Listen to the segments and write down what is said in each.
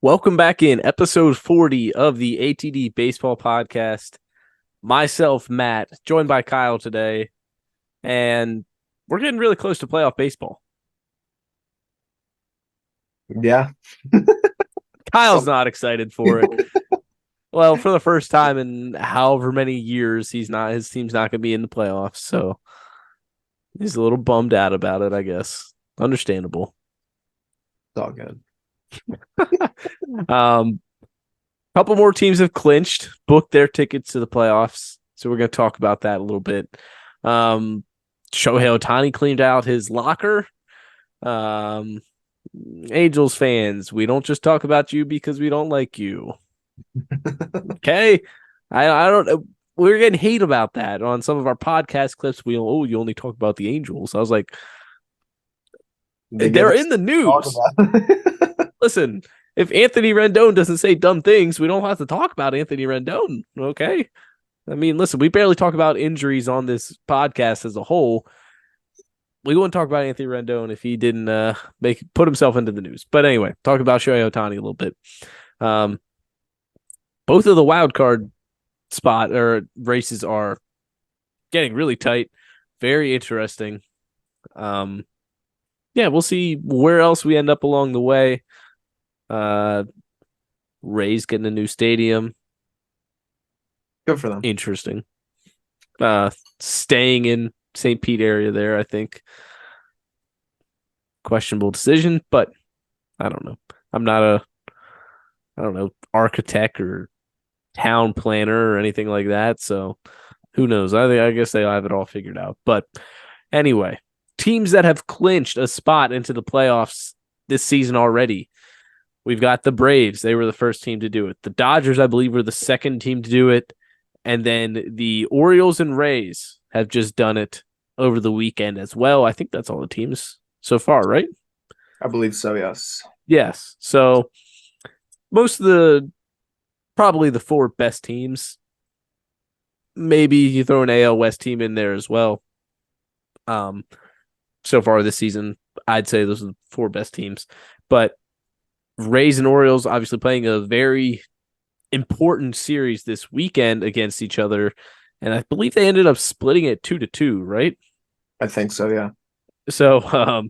Welcome back in episode 40 of the ATD Baseball Podcast. Myself, Matt, joined by Kyle today, and we're getting really close to playoff baseball. Yeah. Kyle's Some not excited for it. Well, for the first time in however many years, his team's not going to be in the playoffs, so he's a little bummed out about it, I guess. Understandable. it's all good. Um, Couple more teams have clinched, booked their tickets to the playoffs. So we're going to talk about that a little bit. Shohei Ohtani cleaned out his locker. Um, Angels fans, we don't just talk about you because we don't like you. Okay? I don't know. We're getting hate about that on some of our podcast clips. You only talk about the Angels. I was like, They give they're us in the talk news. about. Listen, if Anthony Rendon doesn't say dumb things, we don't have to talk about Anthony Rendon. Okay? I mean, listen, we barely talk about injuries on this podcast as a whole. We wouldn't talk about Anthony Rendon if he didn't put himself into the news. But anyway, talk about Shohei Ohtani a little bit. Um, both of the wild card spot or races are getting really tight, very interesting. Yeah, we'll see where else we end up along the way. Rays getting a new stadium. Good for them. Interesting. Staying in St. Pete area there, I think. Questionable decision, but I don't know. I'm not architect or town planner or anything like that. So who knows? I guess they'll have it all figured out. But anyway, teams that have clinched a spot into the playoffs this season already. We've got the Braves. They were the first team to do it. The Dodgers, I believe, were the second team to do it. And then the Orioles and Rays have just done it over the weekend as well. I think that's all the teams so far, right? I believe so, yes. Yes. So probably the four best teams. Maybe you throw an AL West team in there as well. So far this season, I'd say those are the four best teams. But Rays and Orioles obviously playing a very important series this weekend against each other. And I believe they ended up splitting it 2-2, right? I think so, yeah. So,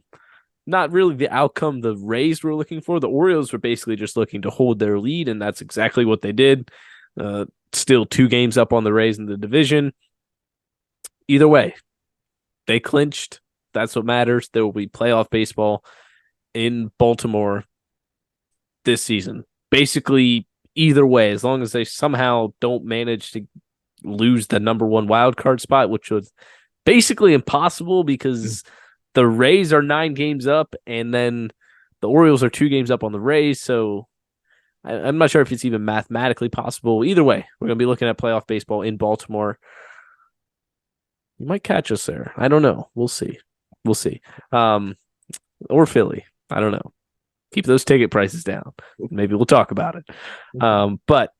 not really the outcome the Rays were looking for. The Orioles were basically just looking to hold their lead, and that's exactly what they did. Still 2 games up on the Rays in the division. Either way, they clinched. That's what matters. There will be playoff baseball in Baltimore this season. Basically, either way, as long as they somehow don't manage to lose the number 1 wild card spot, which was basically impossible because the Rays are 9 games up, and then the Orioles are 2 games up on the Rays. So I'm not sure if it's even mathematically possible. Either way, we're going to be looking at playoff baseball in Baltimore. You might catch us there. I don't know. We'll see. Or Philly. I don't know. Keep those ticket prices down. Maybe we'll talk about it. But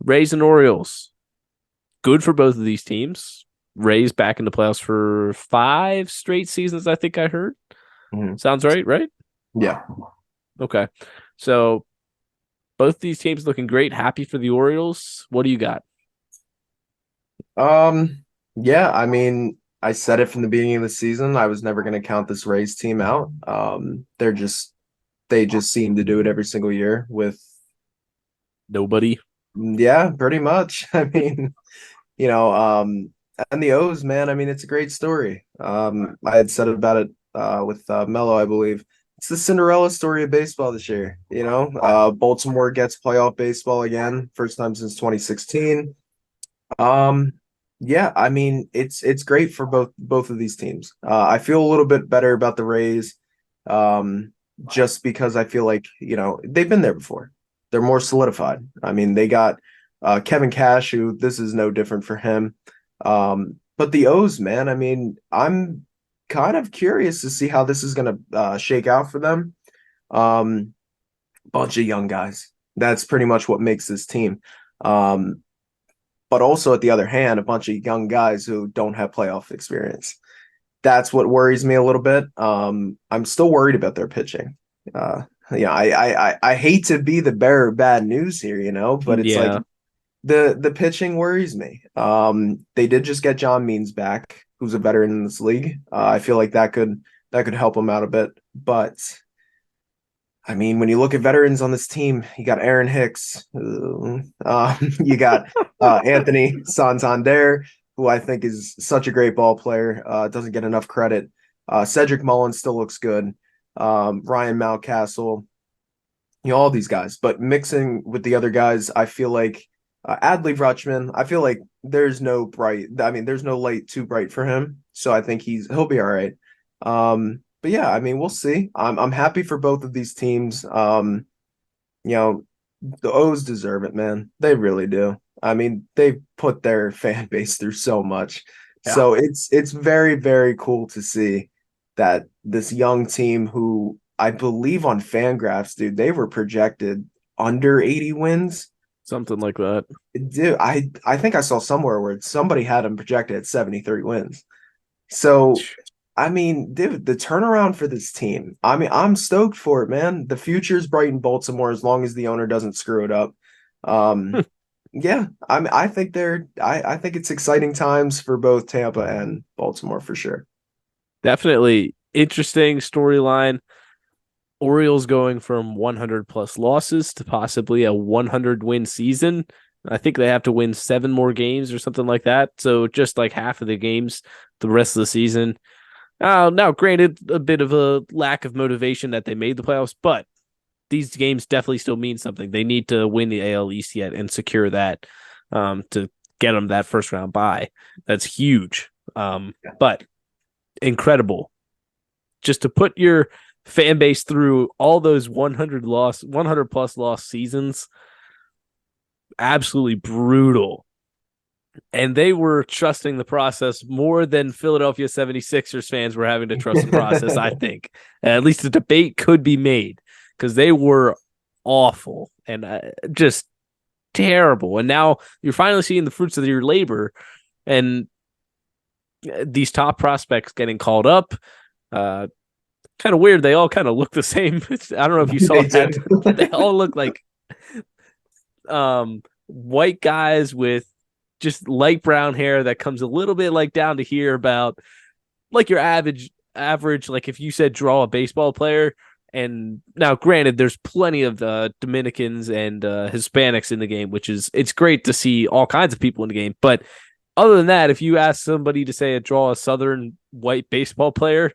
Rays and Orioles, good for both of these teams. Rays back in the playoffs for 5 straight seasons, I think I heard. Mm-hmm. Sounds right? Yeah. Okay. So both these teams looking great. Happy for the Orioles. What do you got? Yeah, I mean, I said it from the beginning of the season. I was never going to count this Rays team out. They just seem to do it every single year with Nobody. yeah, pretty much. I mean, and the O's, man, I mean, it's a great story. I had said about it with Mello, I believe. It's the Cinderella story of baseball this year. Baltimore gets playoff baseball again, first time since 2016. Yeah, I mean, it's great for both of these teams. I feel a little bit better about the Rays, just because I feel like, they've been there before. They're more solidified. I mean, they got Kevin Cash, who this is no different for him. But the O's, man, I mean, I'm kind of curious to see how this is going to shake out for them. Bunch of young guys. That's pretty much what makes this team. But also, at the other hand, a bunch of young guys who don't have playoff experience. That's what worries me a little bit. I'm still worried about their pitching. Yeah, I hate to be the bearer of bad news here, but it's like Yeah, the pitching worries me. They did just get John Means back, who's a veteran in this league. I feel like that could help him out a bit. But I mean, when you look at veterans on this team, you got Aaron Hicks, you got Anthony Santander, who I think is such a great ball player, doesn't get enough credit. Cedric Mullins still looks good. Ryan Mountcastle, all these guys. But mixing with the other guys, I feel like Adley Rutschman, I feel like there's no light too bright for him. So I think he'll be all right. But yeah, I mean, we'll see. I'm happy for both of these teams. You know, the O's deserve it, man. They really do. I mean, they've put their fan base through so much. yeah, So it's very, very cool to see that this young team who I believe on Fangraphs, dude, they were projected under 80 wins. something like that. Dude, I think I saw somewhere where somebody had them projected at 73 wins. So I mean, dude, the turnaround for this team. I mean, I'm stoked for it, man. The future's bright in Baltimore as long as the owner doesn't screw it up. Um, yeah, I think I think it's exciting times for both Tampa and Baltimore for sure. Definitely interesting storyline. Orioles going from 100 plus losses to possibly a 100 win season. I think they have to win 7 more games or something like that. So just like half of the games the rest of the season. Now, granted, a bit of a lack of motivation that they made the playoffs, but these games definitely still mean something. They need to win the AL East yet and secure that to get them that first round bye. That's huge. But incredible. Just to put your fan base through all those 100 plus loss seasons, absolutely brutal. And they were trusting the process more than Philadelphia 76ers fans were having to trust the process, I think. At least the debate could be made because they were awful and just terrible. And now you're finally seeing the fruits of your labor and these top prospects getting called up. Uh, Kind of weird. They all kind of look the same. I don't know if you saw They that. do. They all look like white guys with just light brown hair that comes a little bit like down to here about like your average like if you said draw a baseball player. And now granted there's plenty of Dominicans and Hispanics in the game, which is it's great to see all kinds of people in the game, but other than that, if you ask somebody to say draw a southern white baseball player,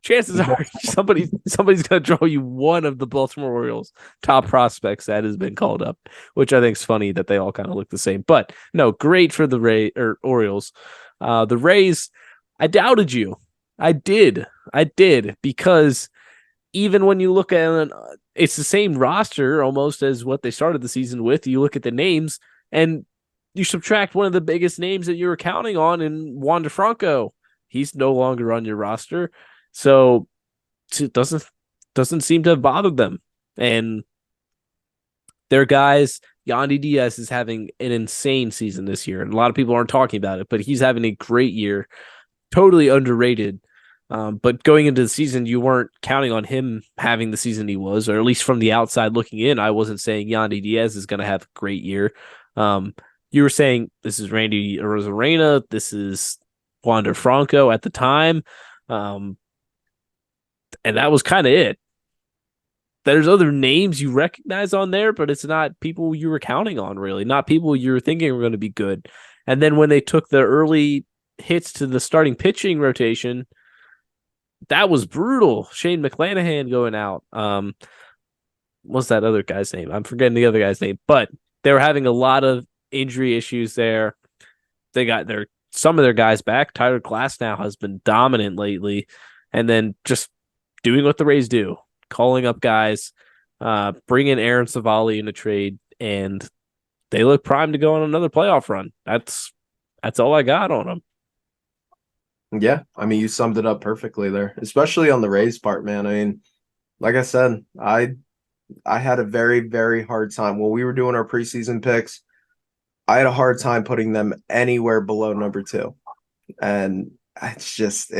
chances are somebody's going to draw you one of the Baltimore Orioles top prospects that has been called up, which I think is funny that they all kind of look the same. But no, great for the Orioles. The Rays, I doubted you. I did because even when you look at it, it's the same roster almost as what they started the season with. You look at the names and you subtract one of the biggest names that you were counting on in Juan DeFranco. He's no longer on your roster. So it doesn't seem to have bothered them. And their guys, Yandy Diaz is having an insane season this year. And a lot of people aren't talking about it, but he's having a great year. Totally underrated. But going into the season, you weren't counting on him having the season he was, or at least from the outside looking in, I wasn't saying Yandy Diaz is going to have a great year. You were saying this is Randy Arozarena, this is Wander Franco at the time. And that was kind of it. There's other names you recognize on there, but it's not people you were counting on, really. Not people you were thinking were going to be good. And then when they took the early hits to the starting pitching rotation, that was brutal. Shane McClanahan going out. What's that other guy's name? I'm forgetting the other guy's name, but they were having a lot of injury issues there. They got some of their guys back. Tyler Glass now has been dominant lately. And then just doing what the Rays do, calling up guys, bringing Aaron Savali in a trade, and they look primed to go on another playoff run. That's all I got on them. Yeah, I mean, you summed it up perfectly there, especially on the Rays part, man. I mean, like I said, I had a very, very hard time when we were doing our preseason picks. I had a hard time putting them anywhere below number 2. And it's just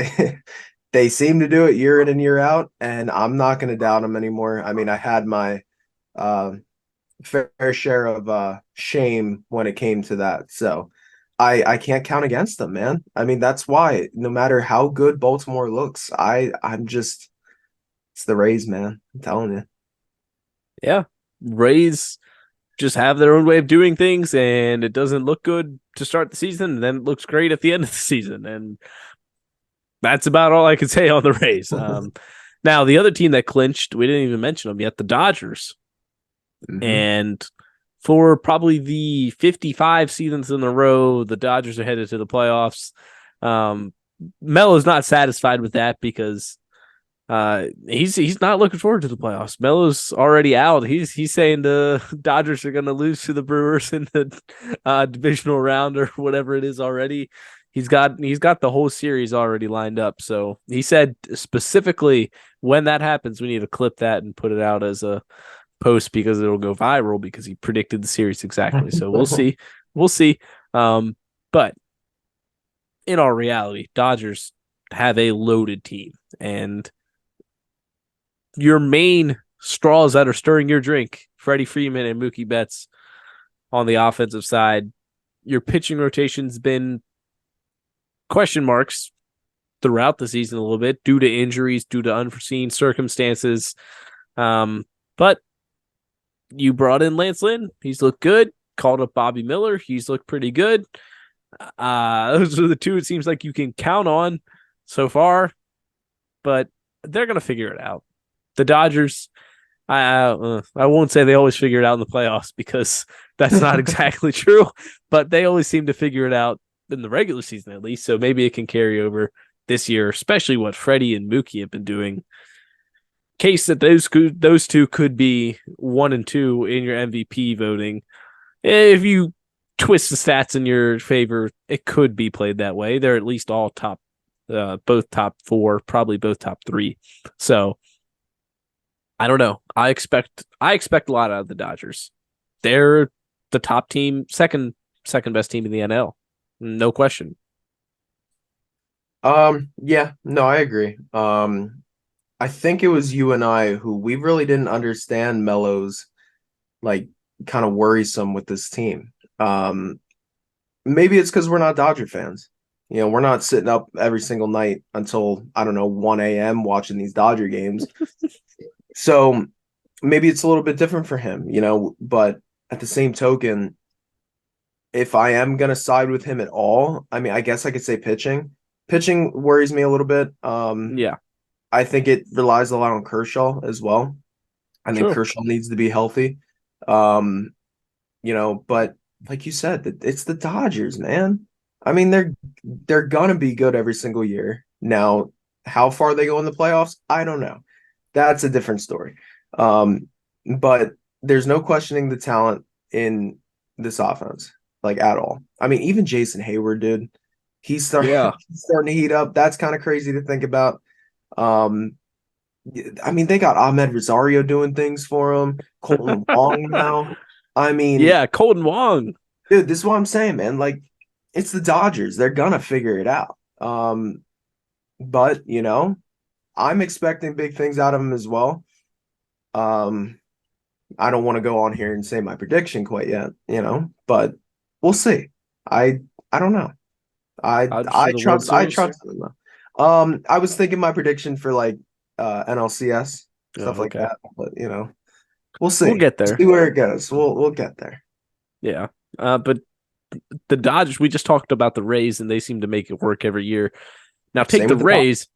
They seem to do it year in and year out, and I'm not going to doubt them anymore. I mean, I had my uh, fair share of shame when it came to that, so I can't count against them, man. I mean, that's why no matter how good Baltimore looks, I'm just it's the Rays, man. I'm telling you. Yeah. Rays just have their own way of doing things, and it doesn't look good to start the season, and then it looks great at the end of the season. And that's about all I can say on the Rays. Now, the other team that clinched, we didn't even mention them yet, the Dodgers. Hmm. And for probably the 55 seasons in a row, the Dodgers are headed to the playoffs. Melo's not satisfied with that because he's not looking forward to the playoffs. Melo's already out. He's saying the Dodgers are going to lose to the Brewers in the divisional round or whatever it is already. He's got the whole series already lined up. So he said specifically when that happens, we need to clip that and put it out as a post because it'll go viral because he predicted the series exactly. So we'll see. We'll see. But in all reality, Dodgers have a loaded team, and your main straws that are stirring your drink, Freddie Freeman and Mookie Betts on the offensive side. Your pitching rotation's been question marks throughout the season a little bit due to injuries, due to unforeseen circumstances. But you brought in Lance Lynn. He's looked good. Called up Bobby Miller. He's looked pretty good. Those are the two it seems like you can count on so far, but they're going to figure it out. The Dodgers, I won't say they always figure it out in the playoffs because that's not exactly true, but they always seem to figure it out in the regular season at least. So maybe it can carry over this year, especially what Freddie and Mookie have been doing. Case that those two could be 1 and 2 in your MVP voting. If you twist the stats in your favor, it could be played that way. They're at least all top, both top 4, probably both top 3. So I don't know. I expect a lot out of the Dodgers. They're the top team, second best team in the NL, no question. Yeah, no, I agree. I think it was you and I who we really didn't understand Melo's like kind of worrisome with this team. Maybe it's because we're not Dodger fans. You know, we're not sitting up every single night until I don't know 1 a.m. watching these Dodger games. So maybe it's a little bit different for him, you know, but at the same token, if I am gonna side with him at all, I mean, I guess I could say pitching. Pitching worries me a little bit. Yeah, I think it relies a lot on Kershaw as well. I think true. Kershaw needs to be healthy. Um, you know, but like you said, it's the Dodgers, man. I mean, they're gonna be good every single year. Now, how far they go in the playoffs, I don't know. That's a different story. But there's no questioning the talent in this offense, like at all. I mean, even Jason Hayward, dude, Yeah. he's starting to heat up. That's kind of crazy to think about. Um, I mean, they got Ahmed Rosario doing things for him. Colton Wong now. I mean, Yeah, Colton Wong. dude, this is what I'm saying, man. Like, it's the Dodgers. They're gonna figure it out. But you know, I'm expecting big things out of them as well. Um, I don't want to go on here and say my prediction quite yet, you know, but we'll see. I I don't know. Dodgers to the World I Series. trust them though. I was thinking my prediction for like NLCS stuff Oh, like okay. that, but you know, we'll We'll see. get there. See where it goes. We'll get there. Yeah. But the Dodgers, we just talked about the Rays, and they seem to make it work every year. Now take Same the with the Dodgers. Rays.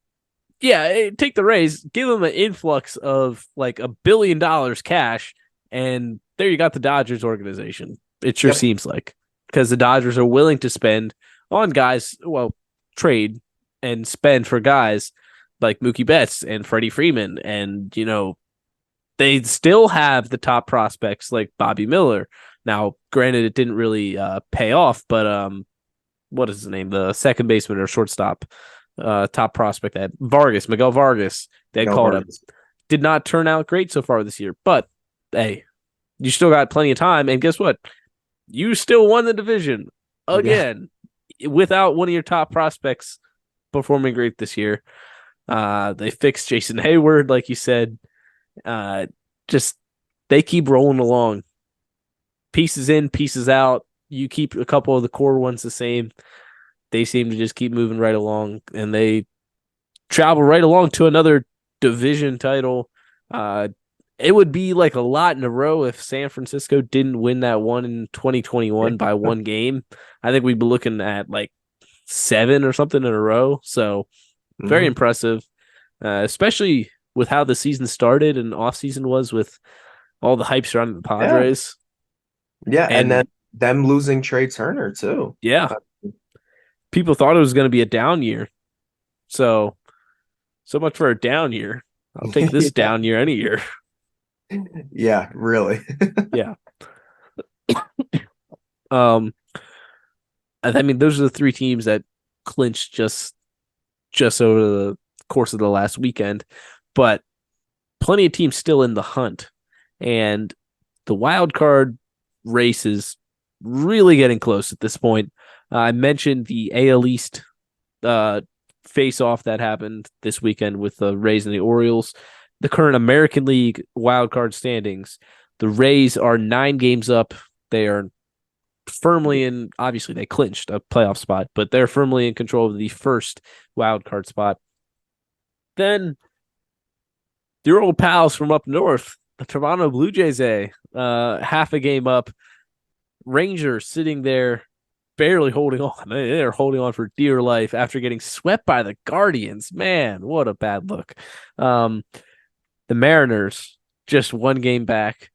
Yeah, take the Rays, give them an influx of like $1 billion cash, and there you got the Dodgers organization. It sure Yep. seems like because the Dodgers are willing to spend on guys, well, trade and spend for guys like Mookie Betts and Freddie Freeman, and they still have the top prospects like Bobby Miller. Now, granted, it didn't really pay off, but what is his name? The second baseman or shortstop, top prospect that Miguel Vargas, they had Miguel called up. Vargas. Did not turn out great so far this year, but hey, you still got plenty of time. And guess what? You still won the division Yeah. again without one of your top prospects performing great this year. They fixed Jason Hayward, like you said. Uh, just they keep rolling along, pieces in, pieces out. You keep a couple of the core ones the same. They seem to just keep moving right along, and they travel right along to another division title. Uh, it would be like a lot in a row if San Francisco didn't win that one in 2021 by one game. I think we'd be looking at like 7 or something in a row. So very Mhm. impressive, especially with how the season started and off season was with all the hype surrounding the Yeah. Padres. Yeah, and then And them losing Trey Turner too. yeah, Uh, people thought it was going to be a down year. So, so much for a down year. I'll take this yeah, down year any year. yeah, really. Yeah. Um, I mean, those are the 3 teams that clinched just over the course of the last weekend, but plenty of teams still in the hunt, and the wild card race is really getting close at this point. I mentioned the AL East uh, face off that happened this weekend with the Rays and the Orioles. The current American League wild card standings: the Rays are 9 games up. They are firmly in, obviously they clinched a playoff spot, but they're firmly in control of the first wild card spot. Then your old pals from up north, the Toronto Blue Jays, half a game up. Rangers sitting there barely holding on. They're holding on for dear life after getting swept by the Guardians. Man, what a bad look. Um, the Mariners just 1 game back.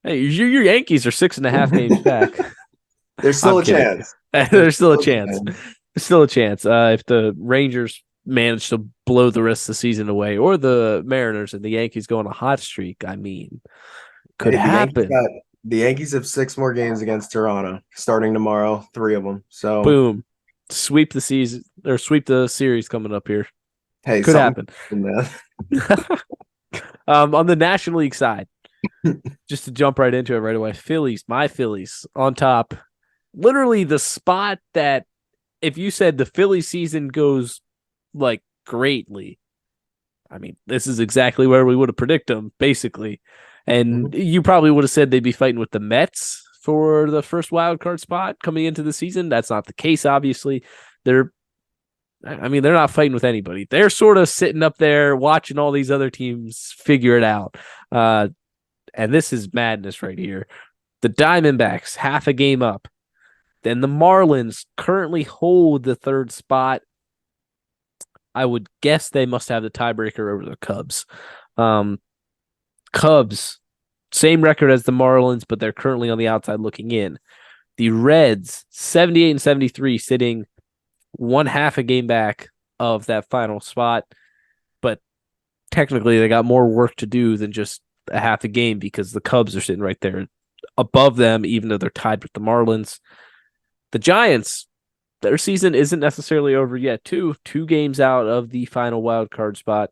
Hey, your Yankees are 6.5 games back. There's I'm still a kidding. chance. There's There's still a still a chance. chance. There's still a chance. If the Rangers manage to blow the rest of the season away, or the Mariners and the Yankees go on a hot streak, I mean, could Hey, happen. the Yankees have 6 more games against Toronto starting tomorrow, 3 of them. So Boom. Sweep the season or sweep the series coming up here. hey, Could something happen. in that. On the National League side, just to jump right into it right away, my Phillies on top. Literally the spot that if you said the Philly season goes like greatly, I mean, this is exactly where we would have predicted them, basically. And Mhm. you probably would have said they'd be fighting with the Mets for the first wild card spot coming into the season. That's not the case, obviously. They're I mean, they're not fighting with anybody. They're sort of sitting up there watching all these other teams figure it out. Uh, and this is madness right here. The Diamondbacks, half a game up. Then the Marlins currently hold the third spot. I would guess they must have the tiebreaker over the Cubs. Um, Cubs, same record as the Marlins, but they're currently on the outside looking in. The Reds, 78 and 73, sitting one half a game back of that final spot. But technically, they got more work to do than just a half a game because the Cubs are sitting right there above them, even though they're tied with the Marlins. The Giants, their season isn't necessarily over yet, too. 2 games out of the final wild card spot.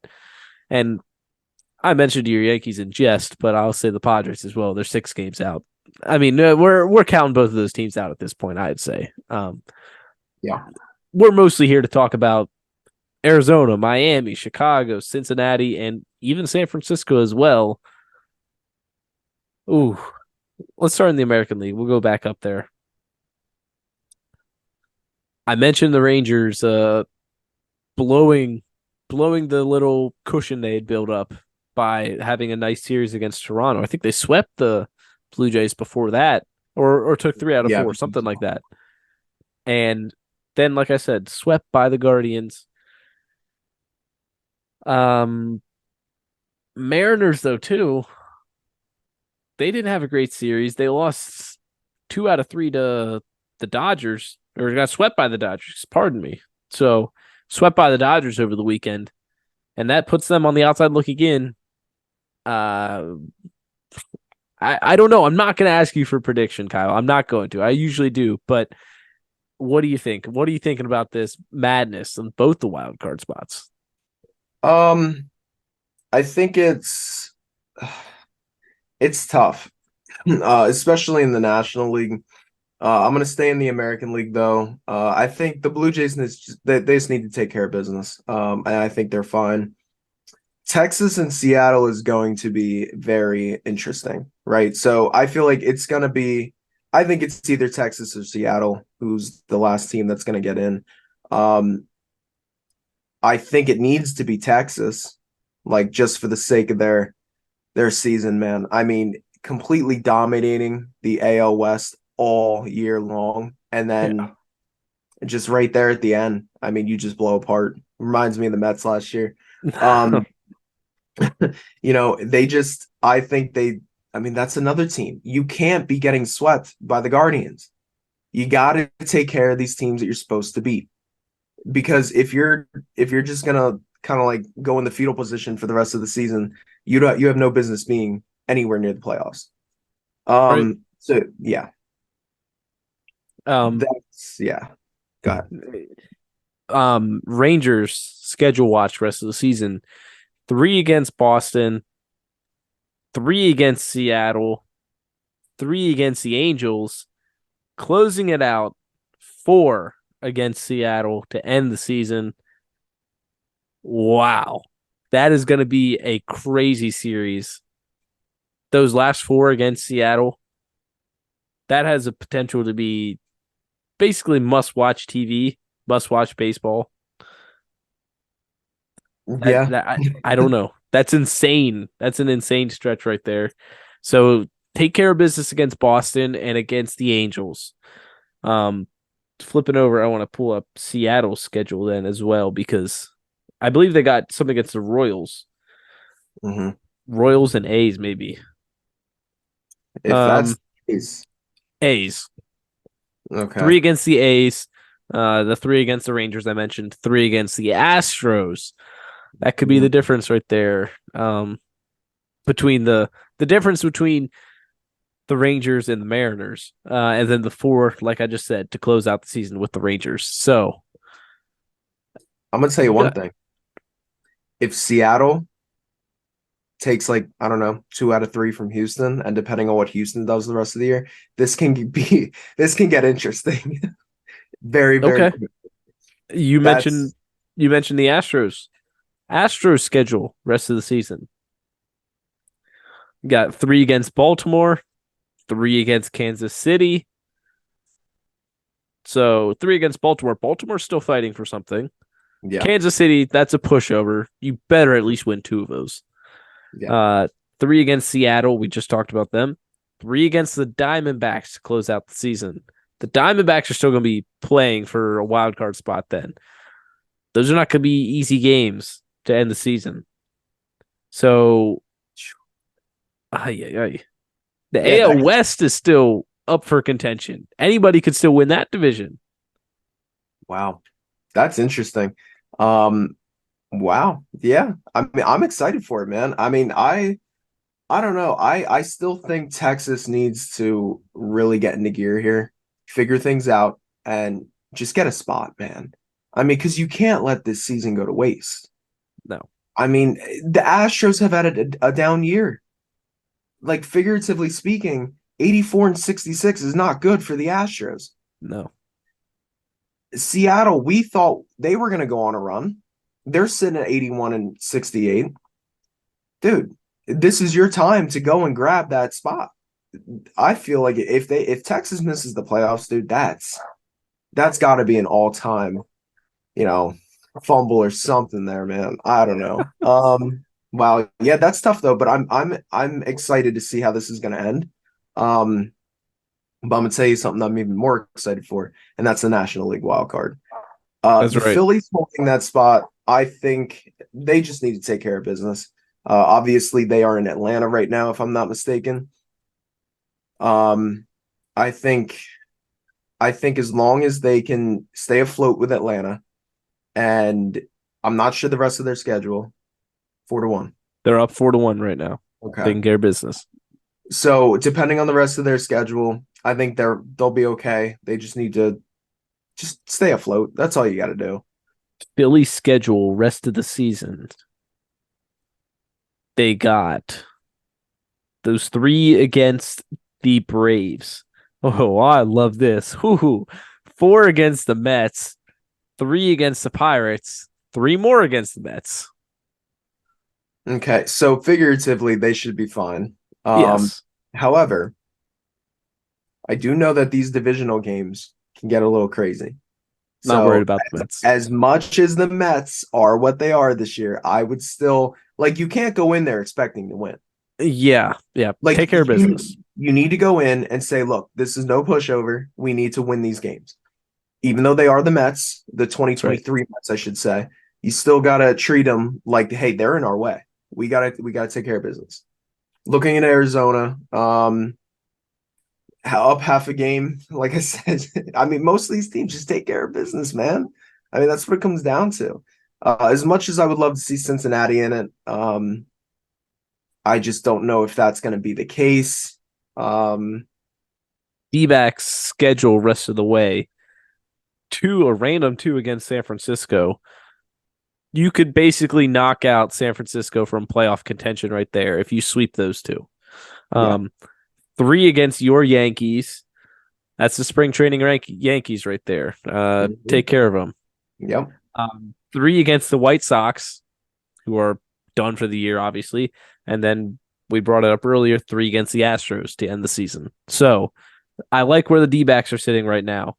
And I mentioned your Yankees in jest, but I'll say the Padres as well. They're 6 games out. I mean, we're counting both of those teams out at this point, I'd say. Yeah. We're mostly here to talk about Arizona, Miami, Chicago, Cincinnati, and even San Francisco as well. Ooh, let's start in the American League. We'll go back up there. I mentioned the Rangers blowing blowing the little cushion they had built up by having a nice series against Toronto. I think they swept the Blue Jays before that, or took 3 out of 4, something like that. And then, like I said, swept by the Guardians. Um, Mariners though too, they didn't have a great series. They lost 2 out of 3 to the Dodgers, or got swept by the Dodgers. Pardon me. So swept by the Dodgers over the weekend, and that puts them on the outside looking in. Uh, I don't know. I'm not going to ask you for prediction, Kyle. I'm not going to. I usually do, but what do you think? What are you thinking about this madness on both the wild card spots? Um, I think it's tough, especially in the National League. I'm gonna stay in the American League though. I think the Blue Jays they just need to take care of business. And I think they're fine. Texas and Seattle is going to be very interesting, right? So I feel like it's gonna be. I think it's either Texas or Seattle who's the last team that's gonna get in. Um, I think it needs to be Texas, like just for the sake of their season, man. I mean, completely dominating the AL West all year long, and Yeah. then just right there at the end, I mean, you just blow apart. Reminds me of the Mets last year. Um, they just, I think I mean, that's another team. You can't be getting swept by the Guardians. You got to take care of these teams that you're supposed to beat. Because if you're just gonna kind of like go in the fetal position for the rest of the season, you have no business being anywhere near the playoffs. Right. So yeah, Um, that's yeah. Go ahead. Rangers schedule watch rest of the season. 3 against Boston, 3 against Seattle, 3 against the Angels, closing it out 4 against Seattle to end the season. Wow. That is going to be a crazy series. Those last 4 against Seattle, that has a potential to be basically must watch TV, must watch baseball. That, Yeah, that I don't know. That's insane. That's an insane stretch right there. So take care of business against Boston and against the Angels. Um, Flipping over, I want to pull up Seattle's schedule then as well because I believe they got something against the Royals, hmm Royals and A's maybe. if that's Um, the case, A's okay. 3 against the A's, the 3 against the Rangers I mentioned, 3 against the Astros. That could be the Mhm. difference right there. Between the difference between the Rangers and the Mariners, and then the 4, like I just said, to close out the season with the Rangers. So I'm gonna tell you you one got thing. If Seattle takes like I don't know 2 out of 3 from Houston, and depending on what Houston does the rest of the year, this can get interesting very very okay. quick. You mentioned That's you mentioned the Astros. Astros schedule rest of the season. You got 3 against Baltimore, 3 against Kansas City. So 3 against Baltimore. Baltimore's still fighting for something. yeah Kansas City, that's a pushover. You better at least win 2 of those. yeah. Uh, 3 against Seattle. We just talked about them. 3 against the Diamondbacks to close out the season. The Diamondbacks are still going to be playing for a wild card spot then. Those are not going to be easy games to end the season. So, ay, ay, ay. The Yeah, AL that West is still up for contention. Anybody could still win that division. wow. That's interesting. Um, wow. Yeah. I mean, I'm excited for it, man. I mean, I don't know. I still think Texas needs to really get into gear here, figure things out, and just get a spot, man. I mean, because you can't let this season go to waste. No, I mean, the Astros have had a down year. Like figuratively speaking, 84 and 66 is not good for the Astros. no, Seattle, we thought they were going to go on a run. They're sitting at 81 and 68. Dude, this is your time to go and grab that spot. I feel like if Texas misses the playoffs, dude, that's got to be an all-time, you know, fumble or something there, man. I don't know. Wow, yeah, that's tough though, but I'm excited to see how this is going to end. Um, but I'm gonna tell you something I'm even more excited for, and that's the National League wild card. that's The right. Phillies holding that spot, I think they just need to take care of business. Obviously, they are in Atlanta right now, if I'm not mistaken. Um, I think I think as long as they can stay afloat with Atlanta, and I'm not sure the rest of their schedule, 4-1. They're up 4-1 right now, Okay. taking care of business. So depending on the rest of their schedule, I think they'll be okay. They just need to just stay afloat. That's all you got to do. Philly schedule rest of the season. They got those 3 against the Braves, Oh, I love this. Whoo, 4 against the Mets, 3 against the Pirates, 3 more against the Mets. Okay, so figuratively, they should be fine. Um, Yes, However, I do know that these divisional games can get a little crazy. not worried So about the Mets. as much as the Mets are what they are this year, I would still like you can't go in there expecting to win. Yeah, yeah. Like Take care of business. you need to go in and say, look, this is no pushover. We need to win these games. Even though they are the Mets, the That's right. 2023 Mets, I should say, you still gotta treat them like, hey, they're in our way. We gotta take care of business. Looking at Arizona, up half a game. Like I said, I mean, most of these teams just take care of business, man. I mean, that's what it comes down to. As much as I would love to see Cincinnati in it, I just don't know if that's going to be the case. Um, D-backs schedule rest of the way. A random 2 against San Francisco. You could basically knock out San Francisco from playoff contention right there if you sweep those two. yeah. Um, 3 against your Yankees. That's the spring training Yankees right there. Mhm. Take care of them. Yep. 3 against the White Sox, who are done for the year, obviously. And then we brought it up earlier, 3 against the Astros to end the season. So I like where the D-backs are sitting right now.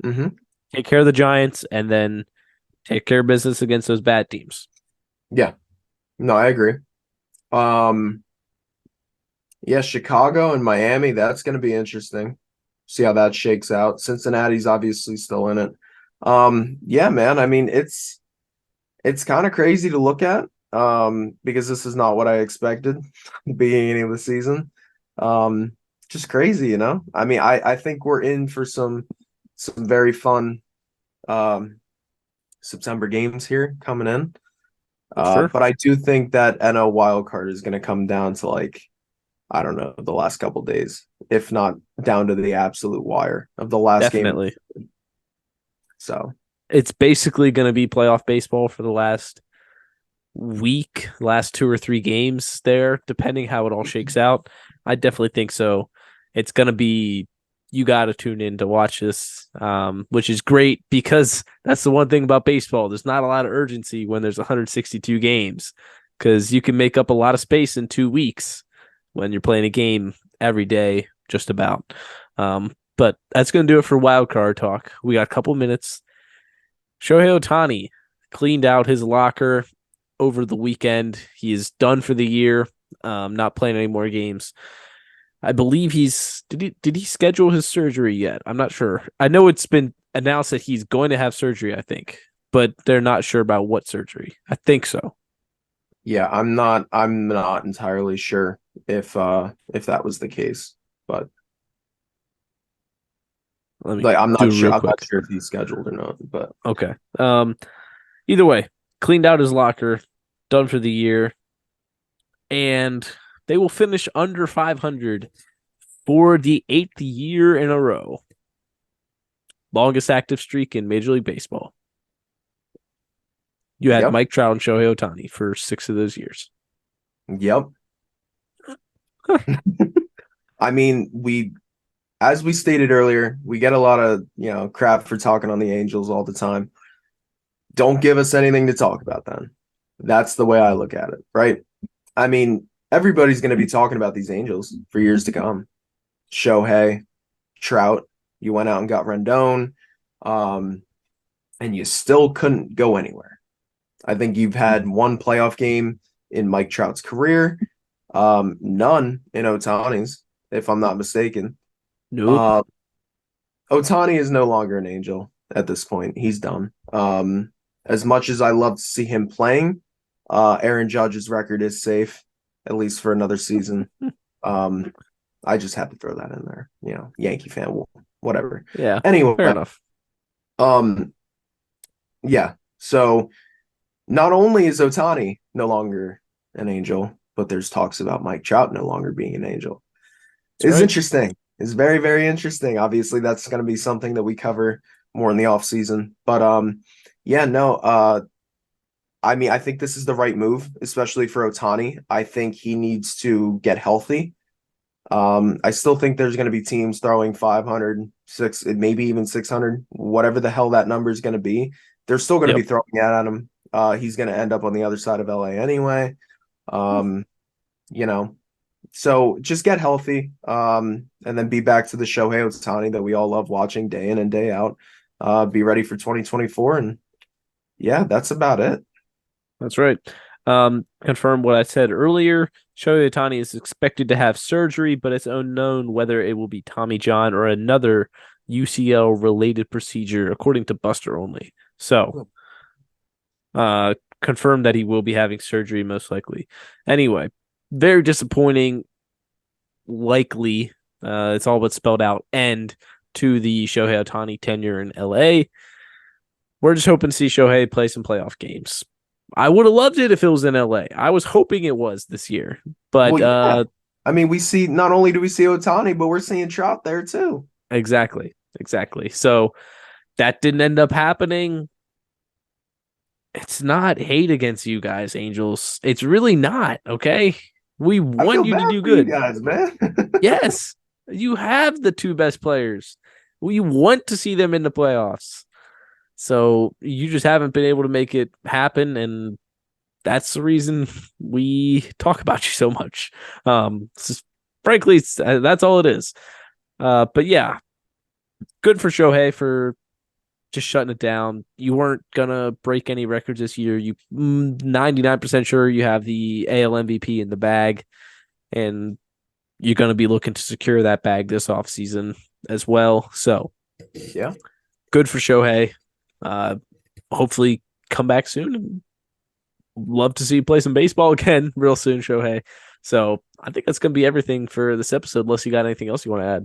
Hmm. Take care of the Giants and then take care of business against those bad teams. Yeah. No, I agree. Um, yeah, Chicago and Miami, that's going to be interesting. See how that shakes out. Cincinnati's obviously still in it. Yeah, man. I mean, it's kind of crazy to look at because this is not what I expected beginning of the season. Um, just crazy, you know. I mean, I think we're in for some very fun um September games here coming in. For sure. But I do think that NL wild card is going to come down to like I don't know the last couple days, if not down to the absolute wire of the last game. Definitely. So It's basically going to be playoff baseball for the last week, last 2 or 3 games there, depending how it all shakes out. I definitely think so. It's going to be, you got to tune in to watch this, which is great because that's the one thing about baseball. There's not a lot of urgency when there's 162 games because you can make up a lot of space in 2 weeks when you're playing a game every day, just about. But that's going to do it for wild card talk. We got a couple minutes. Shohei Ohtani cleaned out his locker over the weekend. He is done for the year, not playing any more games. I believe did he schedule his surgery yet? I'm not sure. I know it's been announced that he's going to have surgery, I think, but they're not sure about what surgery. I think so. yeah, I'm not entirely sure if that was the case, but Let me like I'm do not it sure. real I'm not quick. sure if he's scheduled or not, but Okay. Either way, cleaned out his locker, done for the year, and they will finish under 500 for the 8th year in a row. Longest active streak in Major League Baseball. You had yep, Mike Trout and Shohei Ohtani for 6 of those years. yep. I mean, as we stated earlier, we get a lot of crap for talking on the Angels all the time. Don't give us anything to talk about then. That's the way I look at it, right? I mean, everybody's going to be talking about these Angels for years to come. Shohei, Trout, you went out and got Rendon, um, and you still couldn't go anywhere. I think you've had one playoff game in Mike Trout's career, none in Otani's, if I'm not mistaken. Nope. Uh, Otani is no longer an Angel at this point. He's done. As much as I love to see him playing, Aaron Judge's record is safe, at least for another season. Um, I just had to throw that in there. Yankee fan, whatever. Yeah. Anyway, Fair enough. um, yeah. So not only is Otani no longer an Angel, but there's talks about Mike Trout no longer being an Angel. That's It's right. interesting. It's very, very interesting. Obviously, that's going to be something that we cover more in the off season. But yeah, no. I mean, I think this is the right move, especially for Otani. I think he needs to get healthy. I still think there's going to be teams throwing 500, maybe even 600, whatever the hell that number is going to be. They're still going to Yep. be throwing it at him. He's going to end up on the other side of LA anyway. Um, you know, so just get healthy, and then be back to the Shohei Ohtani that we all love watching day in and day out. Be ready for 2024, and yeah, that's about it. That's right. Confirm what I said earlier. Shohei Ohtani is expected to have surgery, but it's unknown whether it will be Tommy John or another UCL related procedure, according to Buster only. So, confirmed that he will be having surgery most likely. Anyway, very disappointing. Likely, it's all but spelled out end to the Shohei Ohtani tenure in LA. We're just hoping to see Shohei play some playoff games. I would have loved it if it was in LA. I was hoping it was this year, but Well, yeah. I mean, we see not only do we see Ohtani, but we're seeing Trout there too. exactly. So that didn't end up happening. It's not hate against you guys, Angels. It's really not, okay? We I want feel you to bad do for you good. guys, man. Yes, you have the two best players. We want to see them in the playoffs. So you just haven't been able to make it happen, and that's the reason we talk about you so much. Frankly, that's all it is. But yeah, good for Shohei for just shutting it down. You weren't gonna break any records this year. You 99% sure you have the AL MVP in the bag, and you're gonna be looking to secure that bag this offseason as well. So Yeah. good for Shohei. Uh, Hopefully come back soon, and love to see you play some baseball again real soon, Shohei. So I think that's gonna be everything for this episode, unless you got anything else you want to add.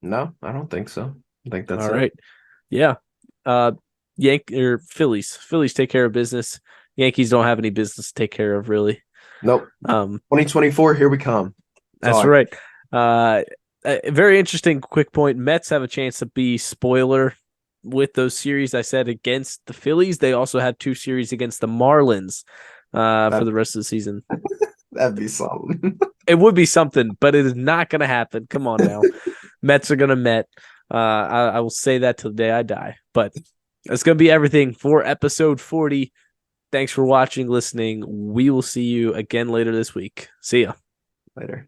No, I don't think so. I think that's All it. right. Yeah. Uh Phillies. Phillies take care of business. Yankees don't have any business to take care of, really. Nope. Um, 2024, here we come. that's right. A very interesting quick point. Mets have a chance to be spoiler with those series I said against the Phillies. They also have two series against the Marlins for That the rest of the season. that'd be something. It would be something, but it is not going to happen. Come on now. Mets are going to Met. I will say that till the day I die. But that's going to be everything for episode 40. Thanks for watching, listening. We will see you again later this week. See ya. Later.